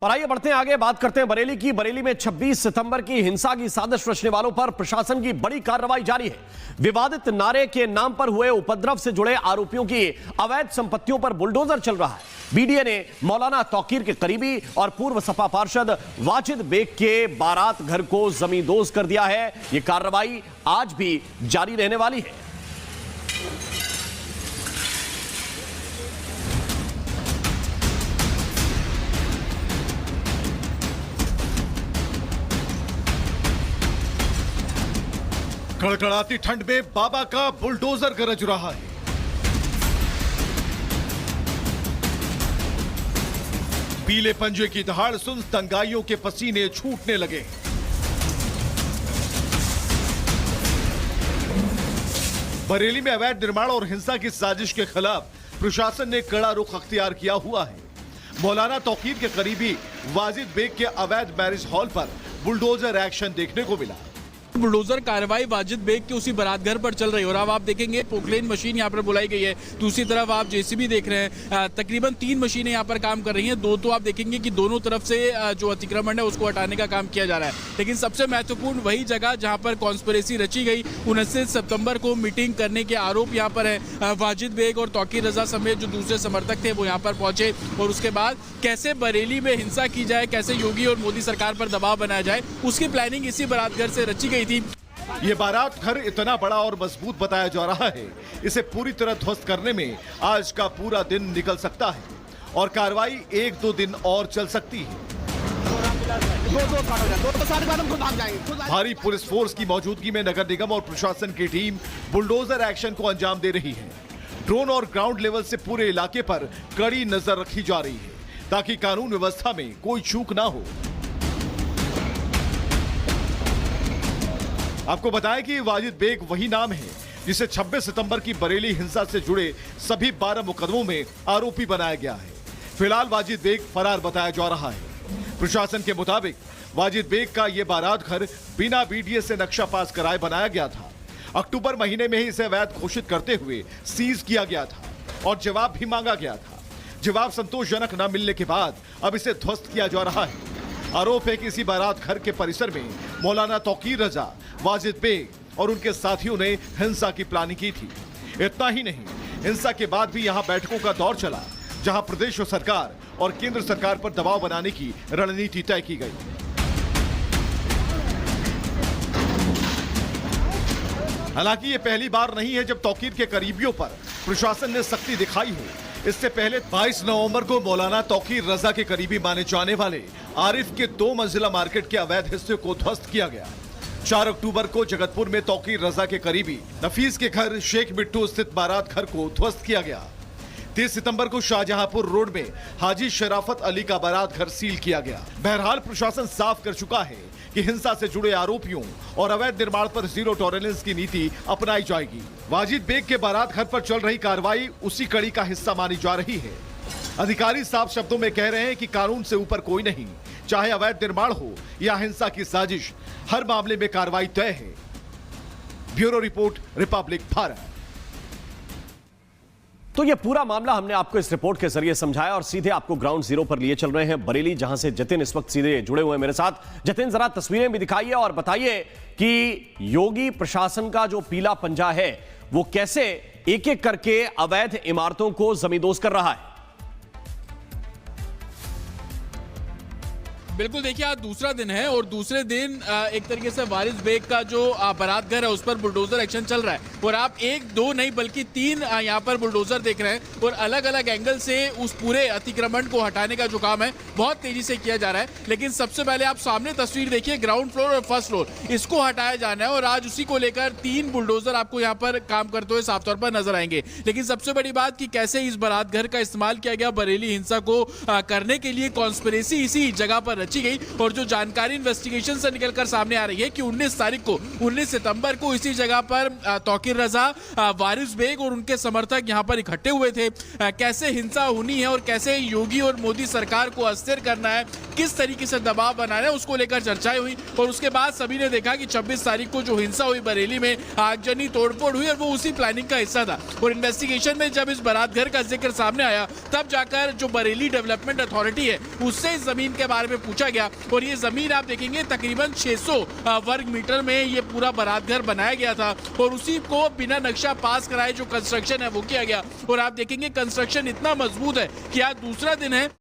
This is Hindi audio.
और आइए बढ़ते हैं आगे, बात करते हैं बरेली की। बरेली में 26 सितंबर की हिंसा की साजिश रचने वालों पर प्रशासन की बड़ी कार्रवाई जारी है। विवादित नारे के नाम पर हुए उपद्रव से जुड़े आरोपियों की अवैध संपत्तियों पर बुलडोजर चल रहा है। बीडीए ने मौलाना तौकीर के करीबी और पूर्व सपा पार्षद वाजिद बेग के बारात घर को जमींदोज कर दिया है। यह कार्रवाई आज भी जारी रहने वाली है। कड़कड़ाती ठंड में बाबा का बुलडोजर गरज रहा है। पीले पंजे की दहाड़ सुन दंगाइयों के पसीने छूटने लगे। बरेली में अवैध निर्माण और हिंसा की साजिश के खिलाफ प्रशासन ने कड़ा रुख अख्तियार किया हुआ है। मौलाना तौकीर के करीबी वाजिद बेग के अवैध मैरिज हॉल पर बुलडोजर एक्शन देखने को मिला। बुलडोजर कार्रवाई वाजिद बेग के उसी बारात घर पर चल रही है और अब आप देखेंगे पोकलेन मशीन यहाँ पर बुलाई गई है। दूसरी तरफ आप जेसीबी देख रहे हैं। तकरीबन 3 मशीनें यहाँ पर काम कर रही हैं। दो तो आप देखेंगे कि दोनों तरफ से जो अतिक्रमण है उसको हटाने का काम किया जा रहा है। लेकिन सबसे महत्वपूर्ण वही जगह जहाँ पर कॉन्स्पिरेसी रची गई। 29 सितंबर को मीटिंग करने के आरोप यहाँ पर है। वाजिद बेग और तौकीर रजा समेत जो दूसरे समर्थक थे वो यहाँ पर पहुंचे और उसके बाद कैसे बरेली में हिंसा की जाए, कैसे योगी और मोदी सरकार पर दबाव बनाया जाए, उसकी प्लानिंग इसी बारात घर से रची गई थी। ये बारात घर इतना बड़ा और मजबूत बताया जा रहा है, इसे पूरी तरह ध्वस्त करने में आज का पूरा दिन निकल सकता है और कार्रवाई 1-2 दिन और चल सकती है। भारी पुलिस फोर्स की मौजूदगी में नगर निगम और प्रशासन की टीम बुलडोजर एक्शन को अंजाम दे रही है। ड्रोन और ग्राउंड लेवल से पूरे इलाके पर कड़ी नजर रखी जा रही है ताकि कानून व्यवस्था में कोई चूक ना हो। आपको बताएं कि वाजिद बेग वही नाम है जिसे 26 सितंबर की बरेली हिंसा से जुड़े सभी 12 मुकदमों में आरोपी बनाया गया है। फिलहाल वाजिद बेग फरार बताया जा रहा है। प्रशासन के मुताबिक वाजिद बेग का यह बारात घर बिना बीडीए से नक्शा पास कराए बनाया गया था। अक्टूबर महीने में ही इसे अवैध घोषित करते हुए सीज किया गया था और जवाब भी मांगा गया था। जवाब संतोषजनक न मिलने के बाद अब इसे ध्वस्त किया जा रहा है। आरोप है कि इसी बारात घर के परिसर में मौलाना तौकीर रजा, वाजिद बेग और उनके साथियों ने हिंसा की प्लानिंग की थी। इतना ही नहीं, हिंसा के बाद भी यहां बैठकों का दौर चला जहां प्रदेश सरकार और केंद्र सरकार पर दबाव बनाने की रणनीति तय की गई। हालांकि ये पहली बार नहीं है जब तौकीर के करीबियों पर प्रशासन ने सख्ती दिखाई हो। इससे पहले 22 नवंबर को मौलाना तौकीर रजा के करीबी माने जाने वाले आरिफ के 2 मंजिला मार्केट के अवैध हिस्से को ध्वस्त किया गया। 4 अक्टूबर को जगतपुर में तौकीर रजा के करीबी नफीस के घर शेख मिट्टू स्थित बारात घर को ध्वस्त किया गया। 30 सितंबर को शाहजहांपुर रोड में हाजी शराफत अली का बारात घर सील किया गया। बहरहाल प्रशासन साफ कर चुका है कि हिंसा से जुड़े आरोपियों और अवैध निर्माण पर जीरो टॉलरेंस की नीति अपनाई जाएगी। वाजिद बेग के बारात घर पर चल रही कार्रवाई उसी कड़ी का हिस्सा मानी जा रही है। अधिकारी साफ शब्दों में कह रहे हैं कि कानून से ऊपर कोई नहीं, चाहे अवैध निर्माण हो या हिंसा की साजिश, हर मामले में कार्रवाई तय है। Bureau report, Republic Bharat. तो ये पूरा मामला हमने आपको इस रिपोर्ट के जरिए समझाया और सीधे आपको ग्राउंड जीरो पर लिए चल रहे हैं बरेली, जहां से जतिन इस वक्त सीधे जुड़े हुए हैं मेरे साथ। जतिन, जरा तस्वीरें भी दिखाइए और बताइए कि योगी प्रशासन का जो पीला पंजा है वो कैसे एक एक करके अवैध इमारतों को जमींदोज कर रहा है। बिल्कुल, देखिए आज दूसरा दिन है और दूसरे दिन एक तरीके से वारिस बेग का जो बारात घर है उस पर बुलडोजर एक्शन चल रहा है और आप 1-2 नहीं बल्कि 3 यहाँ पर बुलडोजर देख रहे हैं और अलग अलग एंगल से उस पूरे अतिक्रमण को हटाने का जो काम है बहुत तेजी से किया जा रहा है। लेकिन सबसे पहले आप सामने तस्वीर देखिए, ग्राउंड फ्लोर और फर्स्ट फ्लोर इसको हटाया जाना है और आज उसी को लेकर 3 बुलडोजर आपको यहाँ पर काम करते हुए साफ तौर पर नजर आएंगे। लेकिन सबसे बड़ी बात कि कैसे इस बारात घर का इस्तेमाल किया गया बरेली हिंसा को करने के लिए, कॉन्स्पिरेसी इसी जगह पर रची गई और जो जानकारी इन्वेस्टिगेशन से निकलकर सामने आ रही है कि 19 सितंबर को इसी जगह पर तौकीर रजा, वारिस बेग और उनके समर्थक यहां पर इकट्ठे हुए थे। कैसे हिंसा होनी है और कैसे योगी और मोदी सरकार को अस्थिर करना है, किस तरीके से दबाव बना रहे हैं उसको लेकर चर्चाएं हुई। और उसके बाद सभी ने देखा कि 26 तारीख को जो हिंसा हुई बरेली में, आगजनी तोड़फोड़ हुई और वो उसी प्लानिंग का हिस्सा था। और इन्वेस्टिगेशन में जब इस बारात घर का जिक्र सामने आया तब जाकर जो बरेली डेवलपमेंट अथॉरिटी है उससे इस जमीन के बारे में पूछा गया। और ये जमीन आप देखेंगे तकरीबन 600 वर्ग मीटर में ये पूरा बारात घर बनाया गया था और उसी को बिना नक्शा पास कराए जो कंस्ट्रक्शन है वो किया गया। और आप देखेंगे कंस्ट्रक्शन इतना मजबूत है कि आज दूसरा दिन है